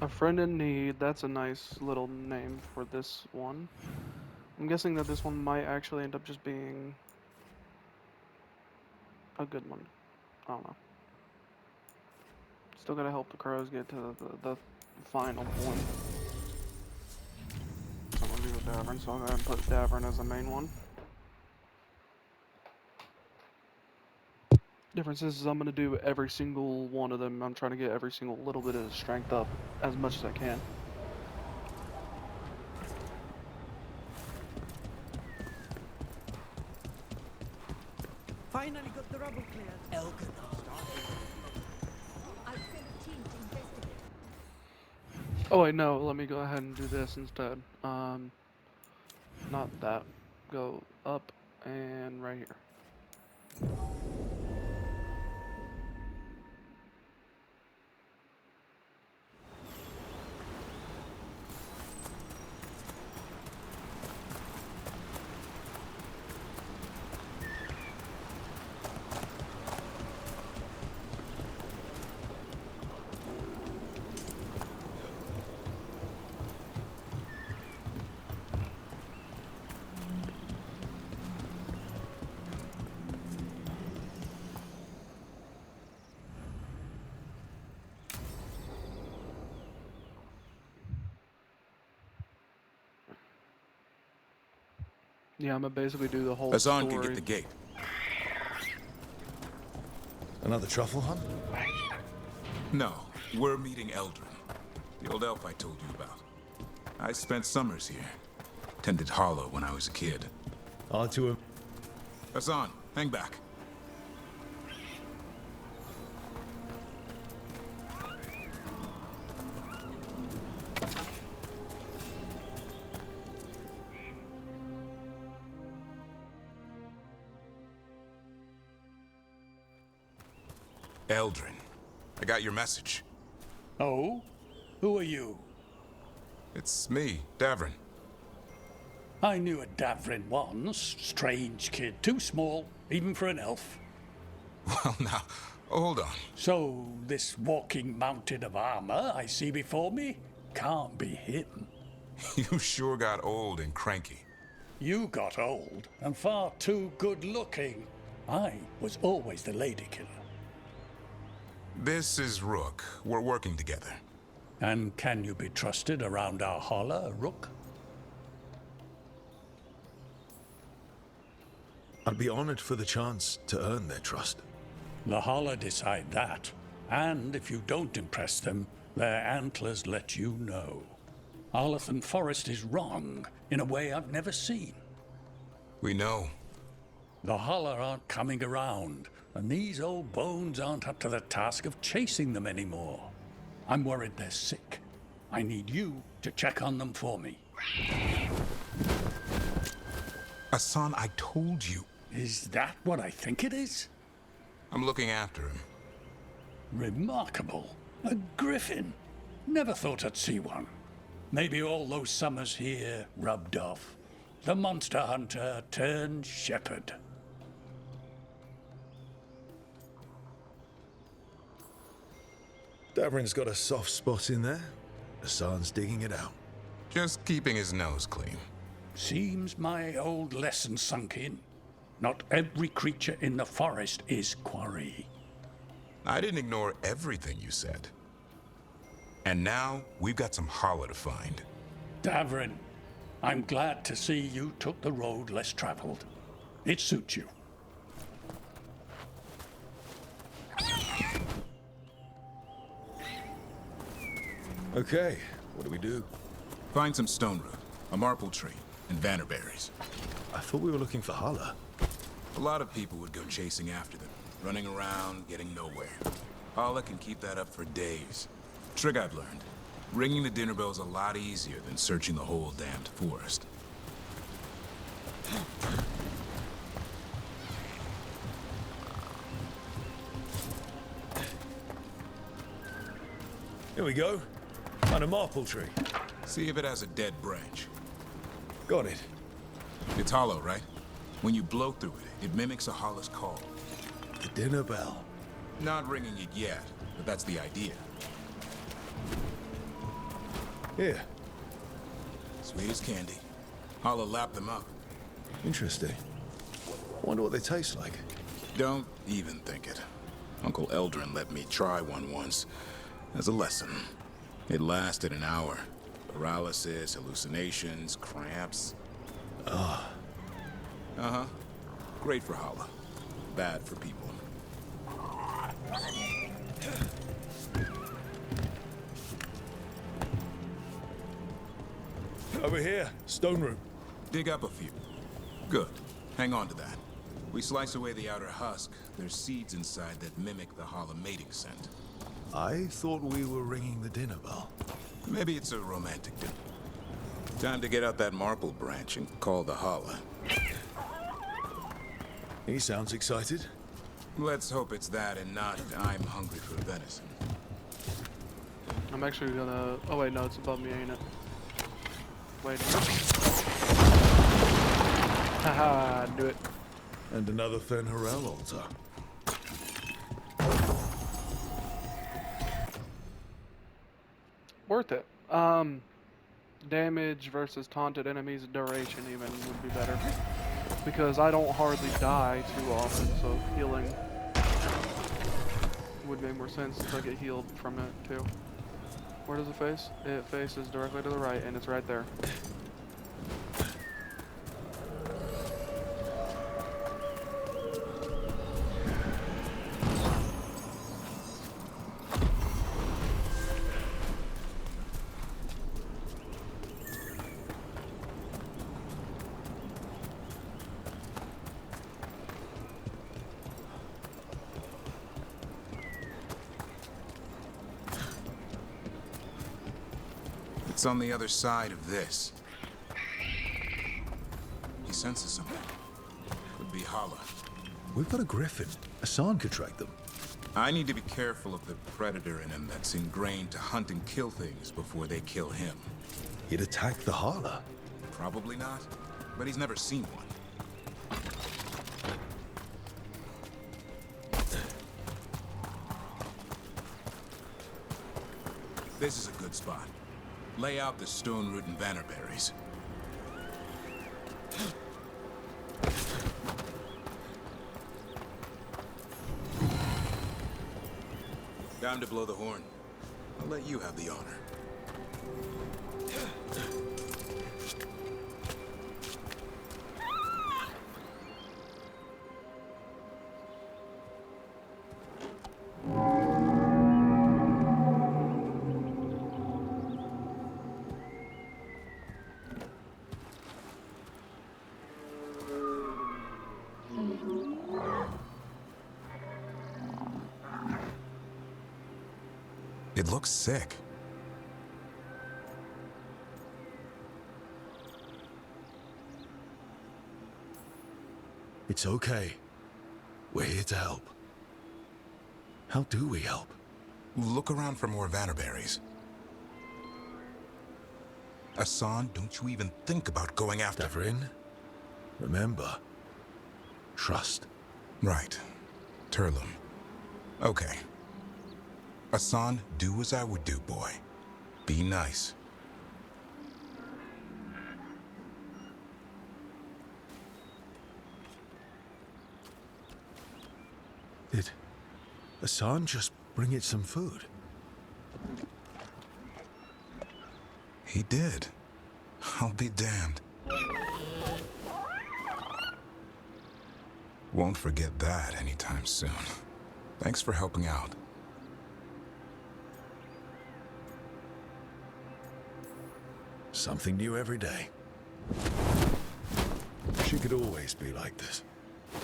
A friend in need. That's a nice little name for this one. I'm guessing that this one might actually end up just being a good one. I don't know. Still gotta help the crows get to the final point. So I'm gonna be with Davern, so I'll go ahead and put Davern as the main one. Difference is I'm gonna do every single one of them. I'm trying to get every single little bit of strength up as much as I can. Finally got the rubble cleared. Elganar. I've sent a team to investigate. Oh wait, no. Let me go ahead and do this instead. Not that. Go up and right here. Yeah, I'm gonna basically do the whole Hassan can get story. the gate. Another truffle hunt? No, we're meeting Eldrin, the old elf I told you about. I spent summers here. Tended Hollow when I was a kid. On to him. Hassan, hang back. Eldrin, I got your message. Oh? Who are you? It's me, Davrin. I knew a Davrin once. Strange kid. Too small, even for an elf. Well, now, hold on. So, this walking mountain of armor I see before me can't be him. You sure got old and cranky. You got old and far too good looking. I was always the lady killer. This is Rook. We're working together. And can you be trusted around our holler, Rook? I'd be honored for the chance to earn their trust. The holler decide that. And if you don't impress them, their antlers let you know. Arlathan Forest is wrong in a way I've never seen. We know. The holler aren't coming around, and these old bones aren't up to the task of chasing them anymore. I'm worried they're sick. I need you to check on them for me. Hassan, I told you. Is that what I think it is? I'm looking after him. Remarkable. A griffin. Never thought I'd see one. Maybe all those summers here rubbed off. The monster hunter turned shepherd. Davrin's got a soft spot in there. Hassan's digging it out. Just keeping his nose clean. Seems my old lesson sunk in. Not every creature in the forest is quarry. I didn't ignore everything you said. And now, we've got some holler to find. Davrin, I'm glad to see you took the road less traveled. It suits you. Okay, what do we do? Find some stone root, a marple tree, and vannerberries. I thought we were looking for Hala. A lot of people would go chasing after them, running around, getting nowhere. Holler can keep that up for days. Trick I've learned. Ringing the dinner bell's a lot easier than searching the whole damned forest. Here we go. Found a marple tree. See if it has a dead branch. Got it. It's hollow, right? When you blow through it, it mimics a holler's call. The dinner bell. Not ringing it yet, but that's the idea. Here. Sweet as candy. Holla lap them up. Interesting. Wonder what they taste like. Don't even think it. Uncle Eldrin let me try one once as a lesson. It lasted an hour. Paralysis, hallucinations, cramps. Uh-huh. Great for Holla. Bad for people. Over here, stone root. Dig up a few. Good. Hang on to that. We slice away the outer husk. There's seeds inside that mimic the Holla mating scent. I thought we were ringing the dinner bell. Maybe it's a romantic dinner. Time to get out that marple branch and call the Holla. He sounds excited. Let's hope it's that and not I'm hungry for venison. I'm actually gonna... Oh wait, no, it's above me, ain't it? Wait. Haha, do it. And another Fen Harel altar. Worth it. Damage versus taunted enemies duration even would be better. Because I don't hardly die too often, so healing would make more sense since I get healed from it too. Where does it face? It faces directly to the right, and it's right there. It's on the other side of this. He senses something. Could be Holla. We've got a griffin. Hassan could track them. I need to be careful of the predator in him that's ingrained to hunt and kill things before they kill him. He'd attack the Hala. Probably not, but he's never seen one. This is a good spot. Lay out the stone root and vannerberries. Time to blow the horn. I'll let you have the honor. It looks sick. It's okay. We're here to help. How do we help? Look around for more vannerberries. Hassan, don't you even think about going after... Davrin, remember, trust. Right. Turlum. Okay. Hassan, do as I would do, boy. Be nice. Did Hassan just bring it some food? He did. I'll be damned. Won't forget that anytime soon. Thanks for helping out. Something new every day. She could always be like this.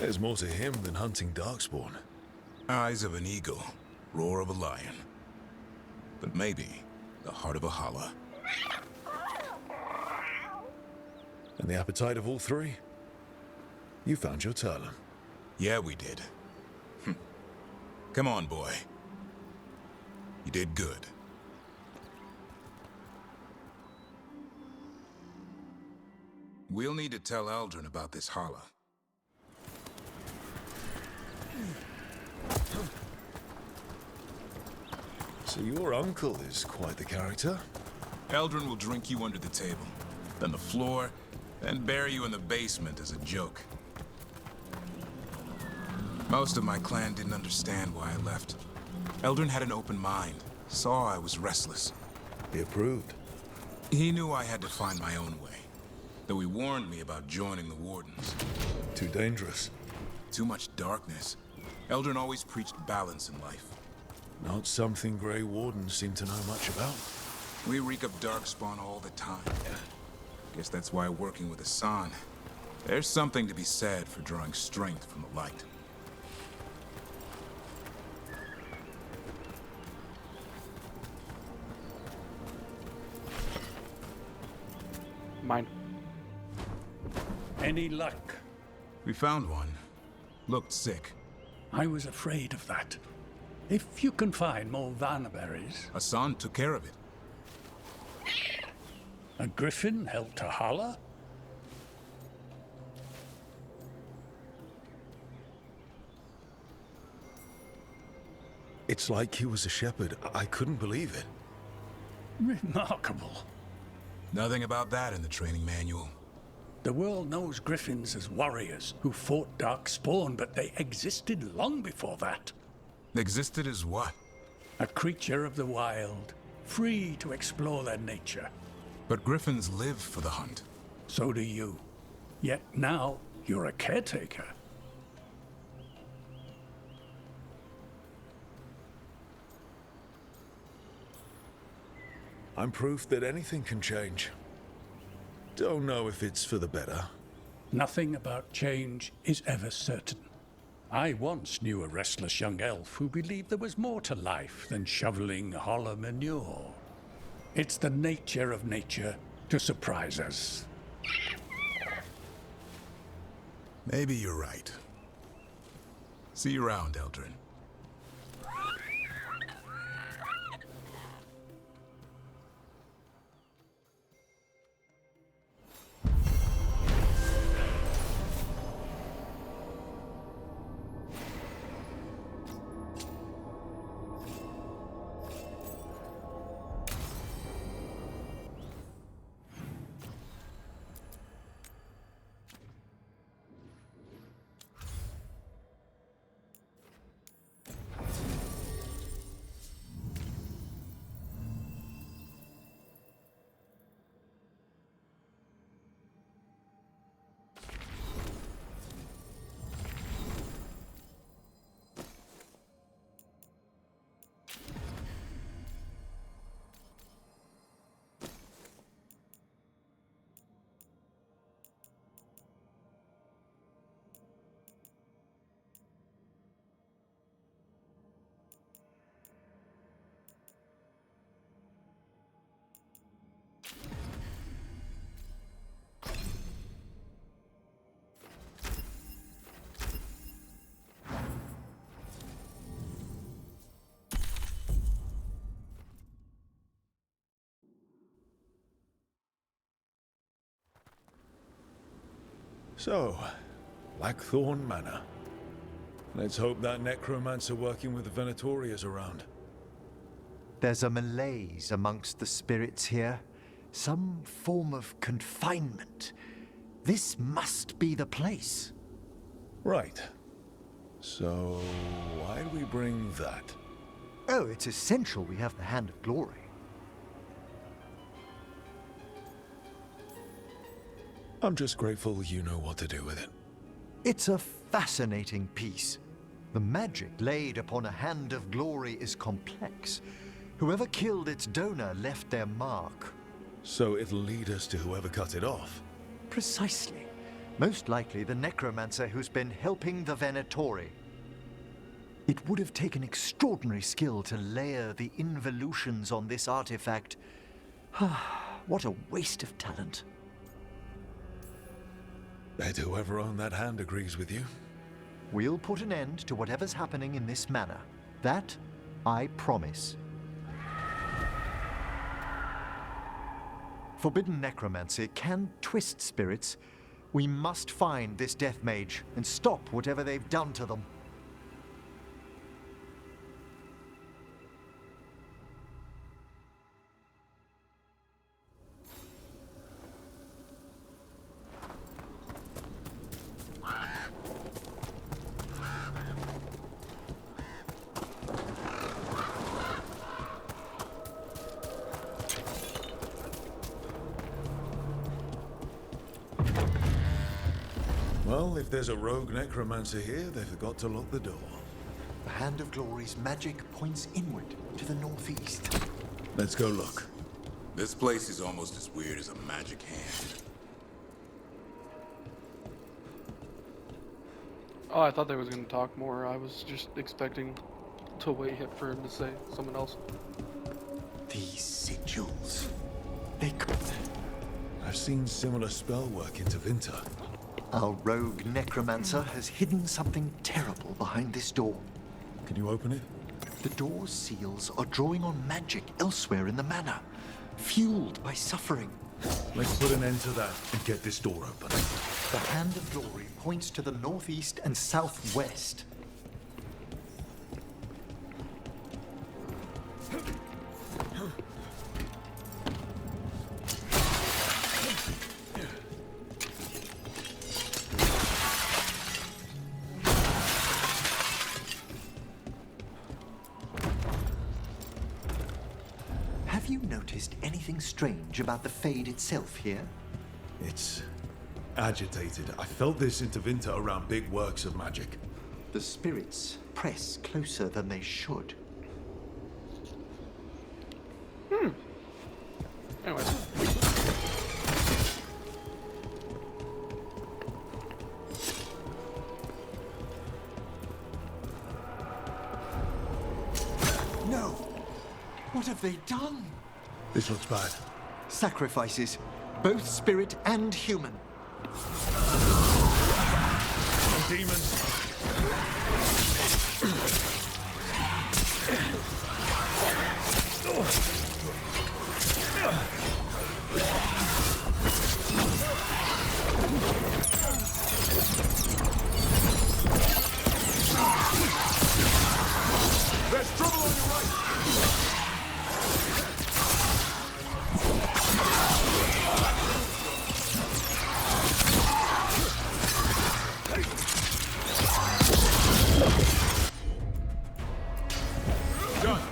There's more to him than hunting darkspawn. Eyes of an eagle, roar of a lion. But maybe the heart of a Hala. And the appetite of all three? You found your Turlum. Yeah, we did. Come on, boy. You did good. We'll need to tell Eldrin about this Hala. So your uncle is quite the character. Eldrin will drink you under the table, then the floor, then bury you in the basement as a joke. Most of my clan didn't understand why I left. Eldrin had an open mind, saw I was restless. He approved. He knew I had to find my own way, though he warned me about joining the Wardens. Too dangerous. Too much darkness. Eldrin always preached balance in life. Not something Grey Wardens seem to know much about. We reek of darkspawn all the time. Guess that's why working with Hassan, there's something to be said for drawing strength from the light. Mine. Any luck? We found one. Looked sick. I was afraid of that. If you can find more Vanaberries, Hassan took care of it. a griffin held to holler? It's like he was a shepherd. I couldn't believe it. Remarkable. Nothing about that in the training manual. The world knows griffins as warriors who fought Darkspawn, but they existed long before that. Existed as what? A creature of the wild, free to explore their nature. But griffins live for the hunt. So do you. Yet now, you're a caretaker. I'm proof that anything can change. Don't know if it's for the better. Nothing about change is ever certain. I once knew a restless young elf who believed there was more to life than shoveling hollow manure. It's the nature of nature to surprise us. Maybe you're right. See you around, Eldrin. So, Blackthorn Manor. Let's hope that necromancer working with the Venatori is around. There's a malaise amongst the spirits here. Some form of confinement. This must be the place. Right. So, why do we bring that? Oh, it's essential we have the Hand of Glory. I'm just grateful you know what to do with it. It's a fascinating piece. The magic laid upon a Hand of Glory is complex. Whoever killed its donor left their mark. So it'll lead us to whoever cut it off. Precisely. Most likely the necromancer who's been helping the Venatori. It would have taken extraordinary skill to layer the involutions on this artifact. What a waste of talent. Bet whoever owned that hand agrees with you. We'll put an end to whatever's happening in this manor. That, I promise. Forbidden necromancy can twist spirits. We must find this death mage and stop whatever they've done to them. Well, if there's a rogue necromancer here, they forgot to lock the door. The Hand of Glory's magic points inward to the northeast. Let's go look. This place is almost as weird as a magic hand. Oh, I thought they was gonna talk more. I was just expecting to wait for him to say someone else. These sigils. They could. I've seen similar spell work in Tevinter. Our rogue necromancer has hidden something terrible behind this door. Can you open it? The door's seals are drawing on magic elsewhere in the manor, fueled by suffering. Let's put an end to that and get this door open. The Hand of Glory points to the northeast and southwest. Have you noticed anything strange about the Fade itself here? It's agitated. I felt this in Tevinter around big works of magic. The spirits press closer than they should. Anyways. No! What have they done? This looks bad. Sacrifices, both spirit and human. Demons. There's trouble on your right! Done.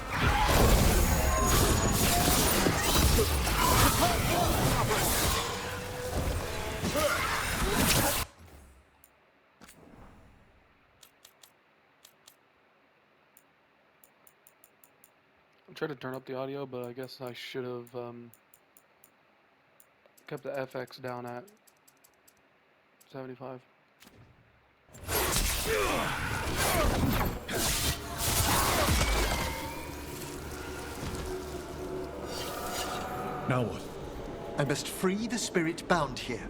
I tried to turn up the audio, but I guess I should have kept the FX down at 75. Now what? I must free the spirit bound here.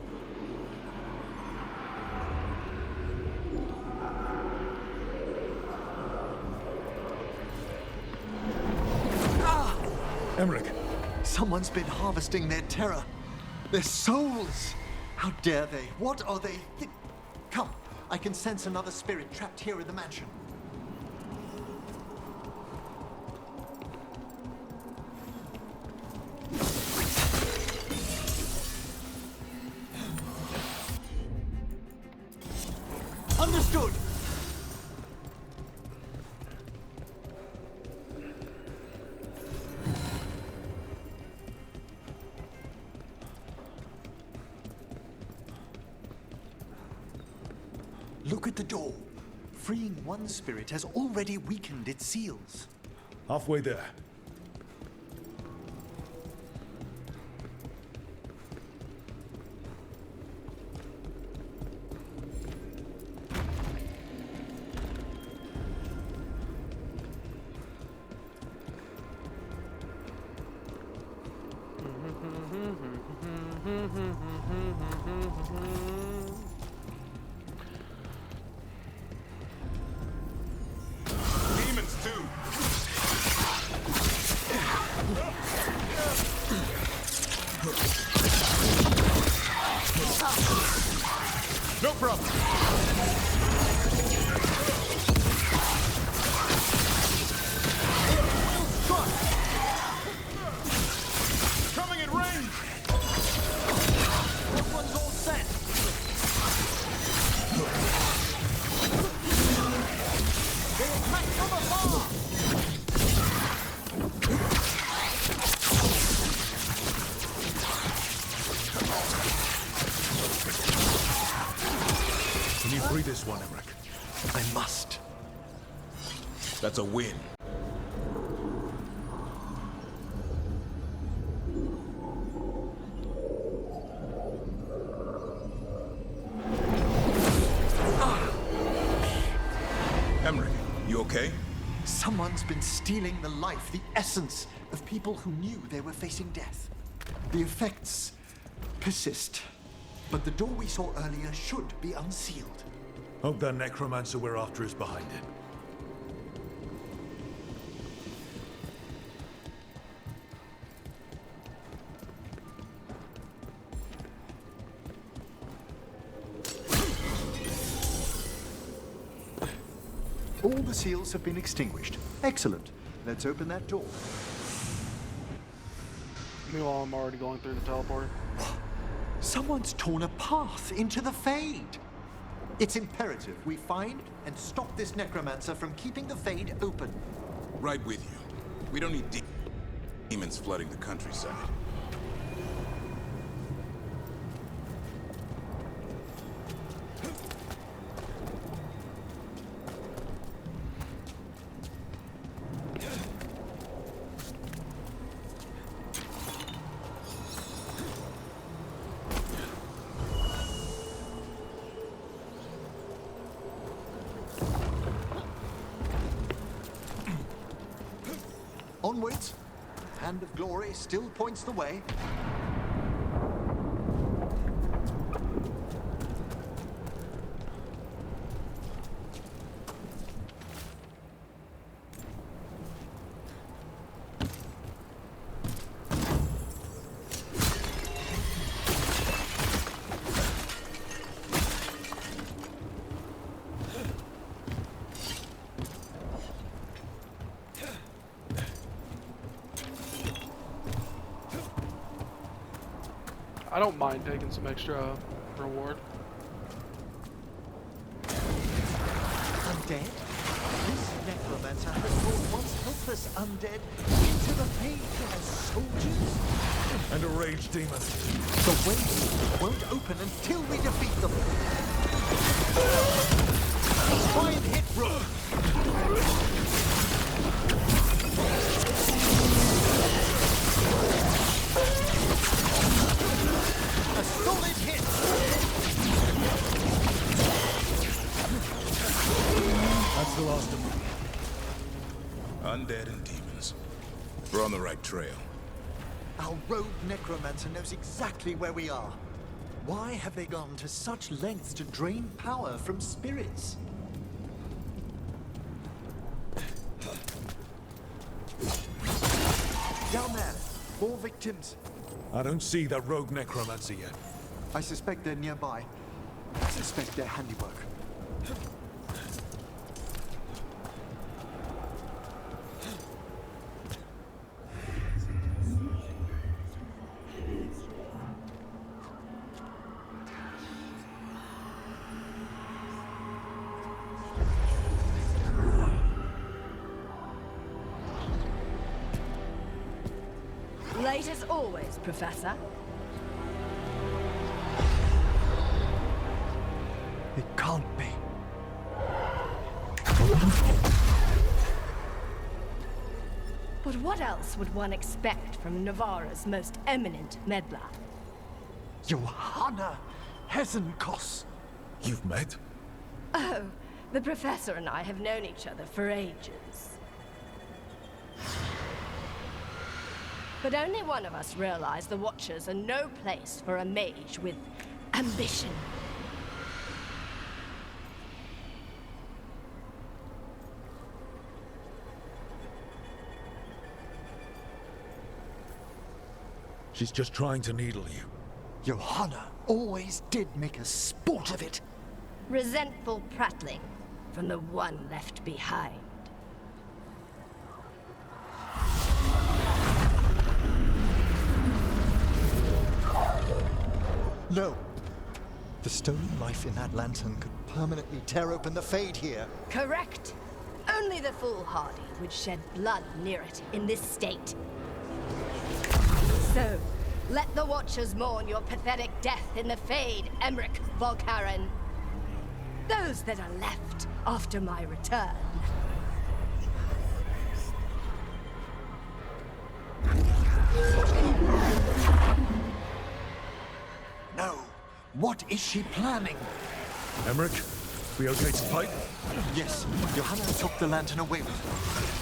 Emmerich. Someone's been harvesting their terror. Their souls! How dare they? What are they? Come, I can sense another spirit trapped here in the mansion. Understood! Look at the door. Freeing one spirit has already weakened its seals. Halfway there. Demons too! No problem. Coming in range! This one's all set. They attack from afar! this one, Emmerich. I must. That's a win. Emmerich, you okay? Someone's been stealing the life, the essence of people who knew they were facing death. The effects persist, but the door we saw earlier should be unsealed. Hope that necromancer we're after is behind it. All the seals have been extinguished. Excellent. Let's open that door. Meanwhile, I'm already going through the teleporter. Someone's torn a path into the Fade. It's imperative we find and stop this necromancer from keeping the Fade open. Right with you. We don't need demons flooding the countryside. Onwards. Hand of Glory still points the way. I don't mind taking some extra reward. Undead? This necromancer has brought once helpless undead into the Fade as soldiers? And a rage demon. The way won't open until we defeat them. Try and hit Rook. A solid hit. That's the last of them. Undead and demons. We're on the right trail. Our rogue necromancer knows exactly where we are. Why have they gone to such lengths to drain power from spirits? Down there. More victims. I don't see that rogue necromancer yet. I suspect they're nearby. I suspect they're handiwork. Late as always, Professor. It can't be. But what else would one expect from Navarra's most eminent meddler? Johanna Hesenkos. You've met? Oh, the Professor and I have known each other for ages. But only one of us realized the Watchers are no place for a mage with ambition. She's just trying to needle you. Johanna always did make a sport of it. Resentful prattling from the one left behind. No. The stolen life in that lantern could permanently tear open the Fade here. Correct. Only the foolhardy would shed blood near it in this state. So, let the Watchers mourn your pathetic death in the Fade, Emmerich Volkaren. Those that are left after my return. No. What is she planning? Emmerich, we okay to fight? Yes, Johanna took the lantern away with her.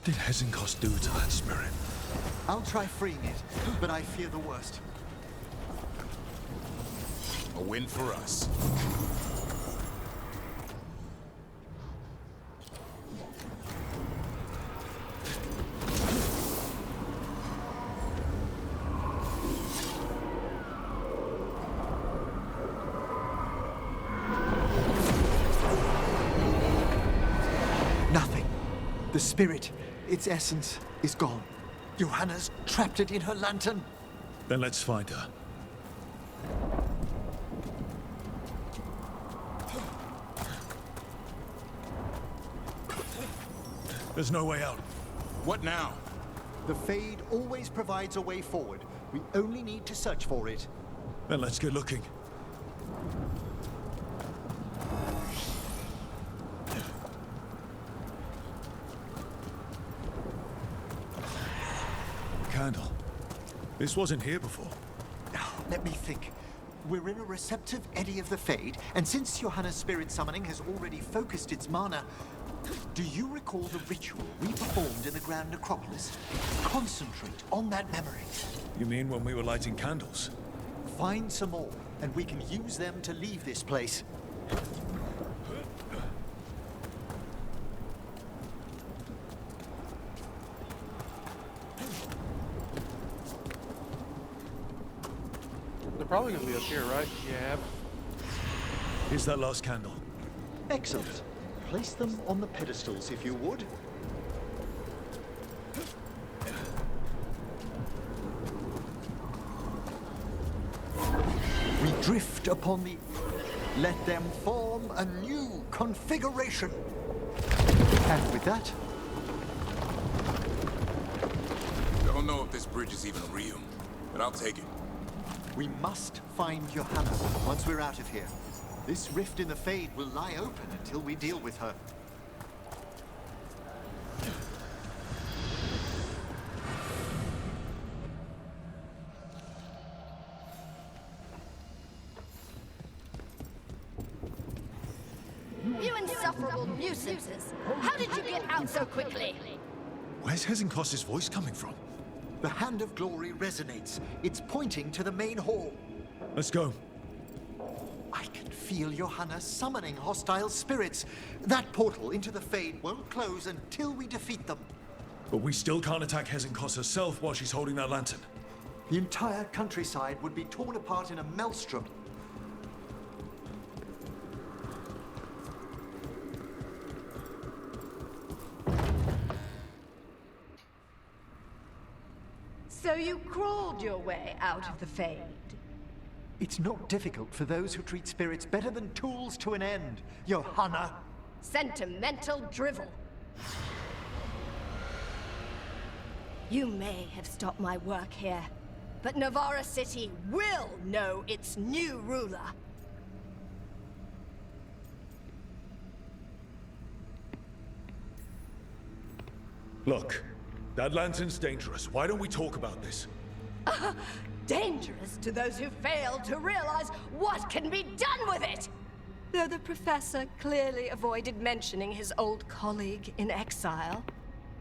Did Hezenkos do to that spirit? I'll try freeing it, but I fear the worst. A win for us. Nothing. The spirit, its essence, is gone. Johanna's trapped it in her lantern. Then let's find her. There's no way out. What now? The Fade always provides a way forward. We only need to search for it. Then let's get looking. Candle. This wasn't here before. Let me think. We're in a receptive eddy of the Fade, and since Johanna's spirit summoning has already focused its mana, do you recall the ritual we performed in the Grand Necropolis? Concentrate on that memory. You mean when we were lighting candles? Find some more, and we can use them to leave this place. They're probably gonna be up here, right? Yeah. Here's that last candle. Excellent. Place them on the pedestals, if you would. We drift upon the... Let them form a new configuration. And with that, Don't know if this bridge is even real, but I'll take it. we must find Johanna once we're out of here. This rift in the Fade will lie open until we deal with her. You insufferable nuisances! How did you get out so quickly? Where's Hezenkos' voice coming from? The Hand of Glory resonates. It's pointing to the main hall. Let's go. I can feel Johanna summoning hostile spirits. That portal into the Fade won't close until we defeat them. But we still can't attack Hezenkos herself while she's holding that lantern. The entire countryside would be torn apart in a maelstrom. So you crawled your way out of the Fade? It's not difficult for those who treat spirits better than tools to an end, Johanna. Sentimental drivel. You may have stopped my work here, but Navarra City will know its new ruler. Look, that lantern's dangerous. Why don't we talk about this? Dangerous to those who fail to realize what can be done with it! Though the professor clearly avoided mentioning his old colleague in exile.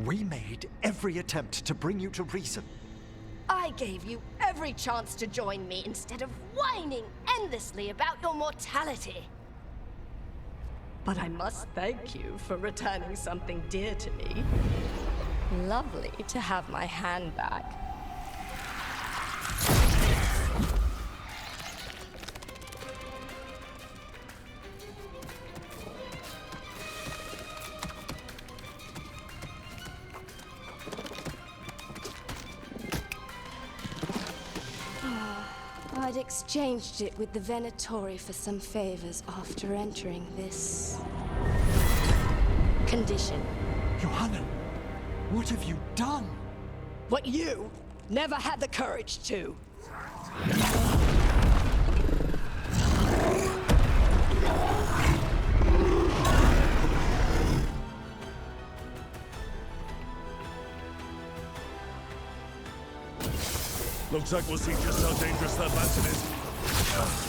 We made every attempt to bring you to reason. I gave you every chance to join me instead of whining endlessly about your mortality. but I must thank you for returning something dear to me. Lovely to have my hand back. I'd exchanged it with the Venatori for some favors after entering this condition. Johanna, what have you done? What you never had the courage to. Looks like we'll see just how dangerous that lantern is.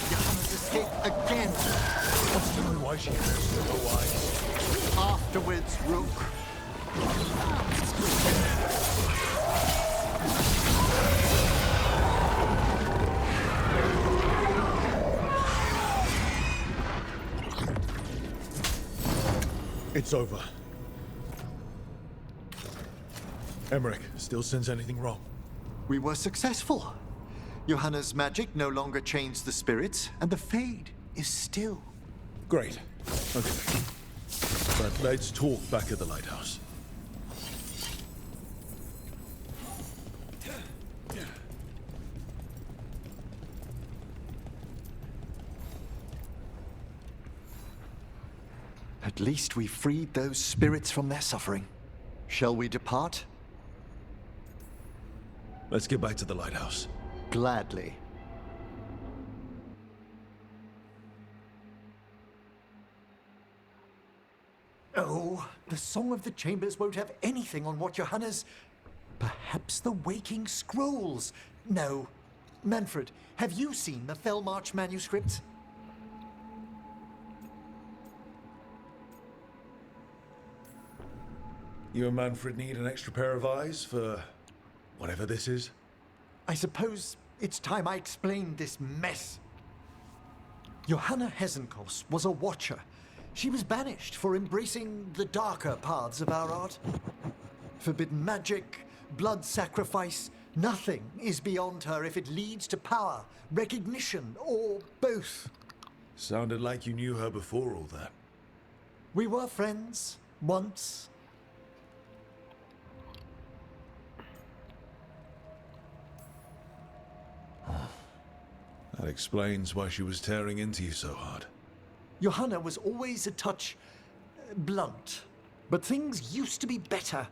Johanna's escaped again. What's the why she has so wise? Afterwards, Rook. It's over. Emmerich, still sense anything wrong? We were successful. Johanna's magic no longer chains the spirits, and the Fade is still. Great. Okay. But let's talk back at the lighthouse. At least we freed those spirits from their suffering. Shall we depart? Let's get back to the lighthouse. Gladly. Oh, the Song of the Chambers won't have anything on what Johanna's... Perhaps the Waking Scrolls? No. Manfred, have you seen the Fellmarch manuscripts? You and Manfred need an extra pair of eyes for whatever this is? I suppose it's time I explained this mess. Johanna Hesenkos was a watcher. She was banished for embracing the darker paths of our art. Forbidden magic, blood sacrifice, nothing is beyond her if it leads to power, recognition, or both. Sounded like you knew her before all that. We were friends, once. That explains why she was tearing into you so hard. Johanna was always a touch blunt, but things used to be better.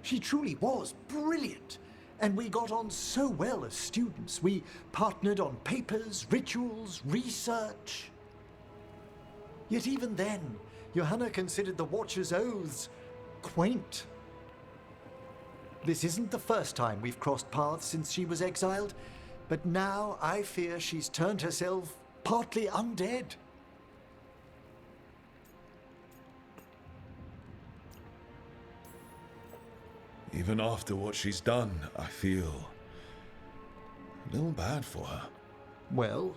She truly was brilliant, and we got on so well as students. We partnered on papers, rituals, research. Yet even then, Johanna considered the Watcher's oaths quaint. This isn't the first time we've crossed paths since she was exiled, but now I fear she's turned herself partly undead. Even after what she's done, I feel a little bad for her. Well,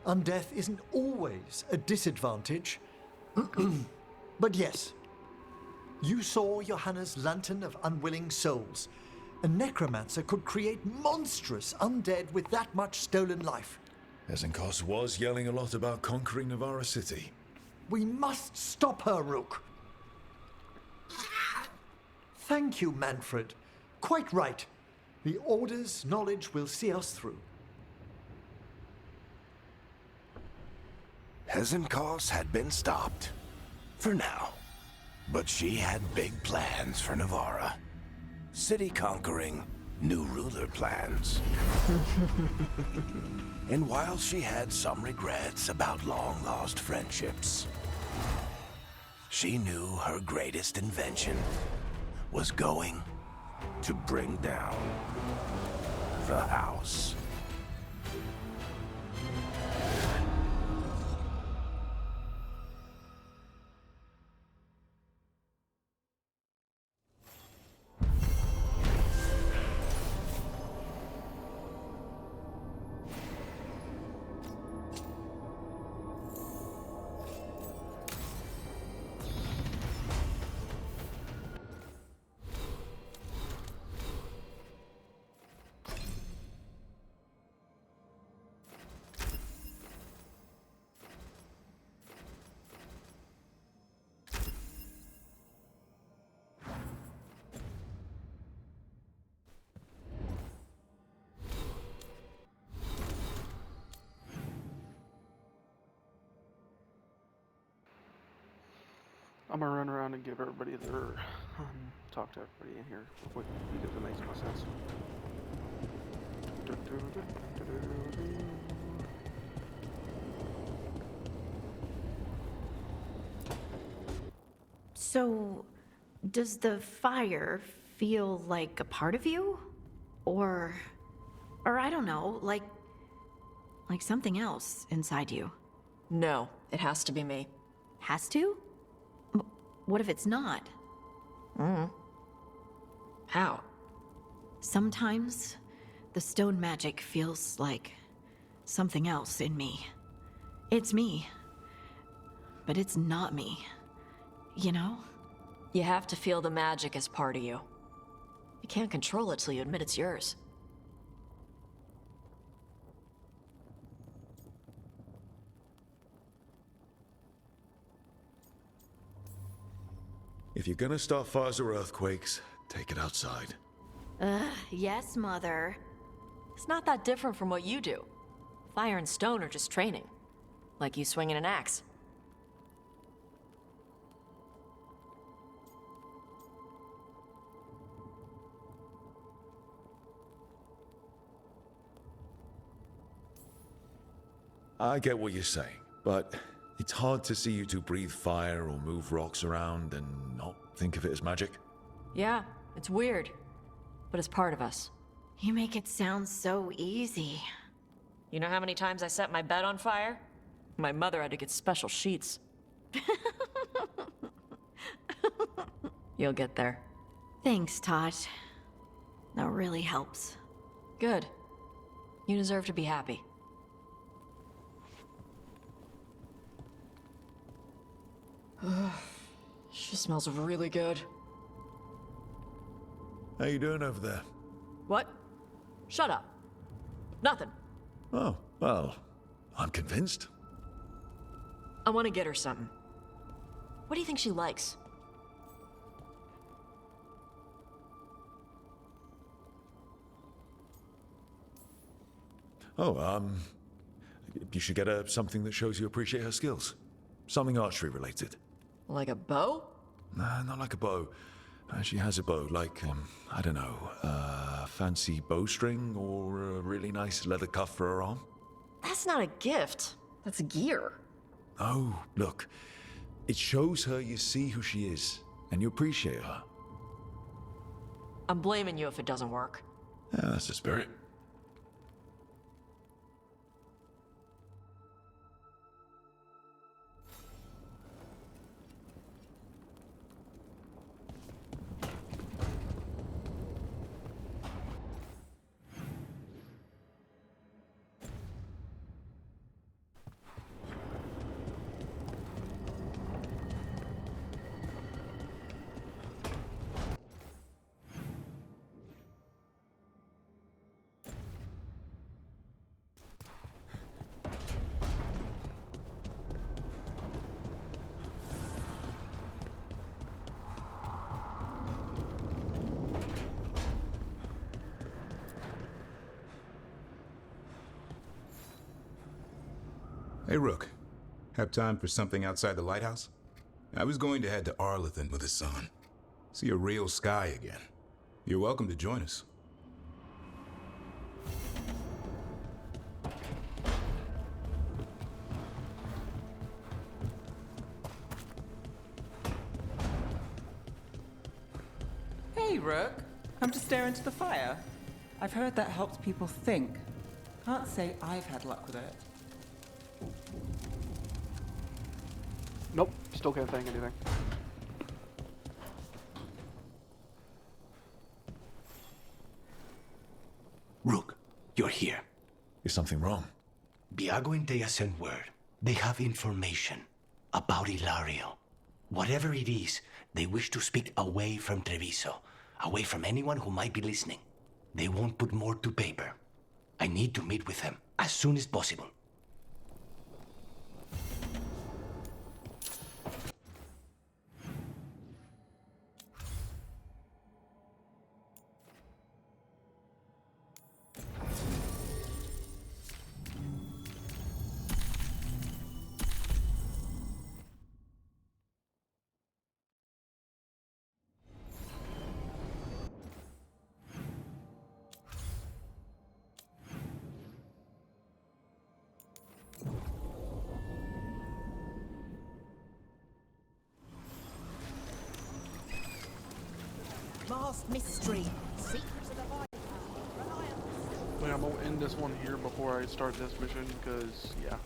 undeath isn't always a disadvantage. But yes, you saw Johanna's Lantern of Unwilling Souls. A necromancer could create monstrous undead with that much stolen life. Hesenkos was yelling a lot about conquering Navarra City. We must stop her, Rook. Thank you, Manfred. Quite right. The Order's knowledge will see us through. Hesenkos had been stopped. For now. But she had big plans for Navarra. City conquering, new ruler plans. And while she had some regrets about long-lost friendships, she knew her greatest invention was going to bring down the house. I'm gonna run around and give everybody their talk to everybody in here real quick because it makes no sense. So, does the fire feel like a part of you? Or I don't know, like something else inside you? No, it has to be me. Has to? What if it's not? How? Sometimes the stone magic feels like something else in me. It's me, but it's not me. You know? You have to feel the magic as part of you. You can't control it till you admit it's yours. If you're gonna start fires or earthquakes, take it outside. Yes, Mother. It's not that different from what you do. Fire and stone are just training. Like you swinging an axe. I get what you're saying, but it's hard to see you two breathe fire or move rocks around and not think of it as magic. Yeah, it's weird. But it's part of us. You make it sound so easy. You know how many times I set my bed on fire? My mother had to get special sheets. You'll get there. Thanks, Todd. That really helps. Good. You deserve to be happy. She smells really good. How you doing over there? What? Shut up. Nothing. Oh, well, I'm convinced. I want to get her something. What do you think she likes? Oh, you should get her something that shows you appreciate her skills. Something archery related. Like a bow? Nah, not like a bow. She has a bow, like, I don't know, a fancy bowstring or a really nice leather cuff for her arm. That's not a gift. That's gear. Oh, look. It shows her you see who she is, and you appreciate her. I'm blaming you if it doesn't work. Yeah, that's the spirit. Hey, Rook. Have time for something outside the lighthouse? I was going to head to Arlington with the sun. See a real sky again. You're welcome to join us. Hey, Rook. Come to stare into the fire. I've heard that helps people think. Can't say I've had luck with it. Nope, still can't think anything. Rook, you're here. Is something wrong? Viago and Dea sent word. They have information about Ilario. Whatever it is, they wish to speak away from Treviso, away from anyone who might be listening. They won't put more to paper. I need to meet with them as soon as possible. Vast mystery. Secrets of the Veilguard. Rely on Wait, I'm gonna end this one here before I start this mission, because, yeah.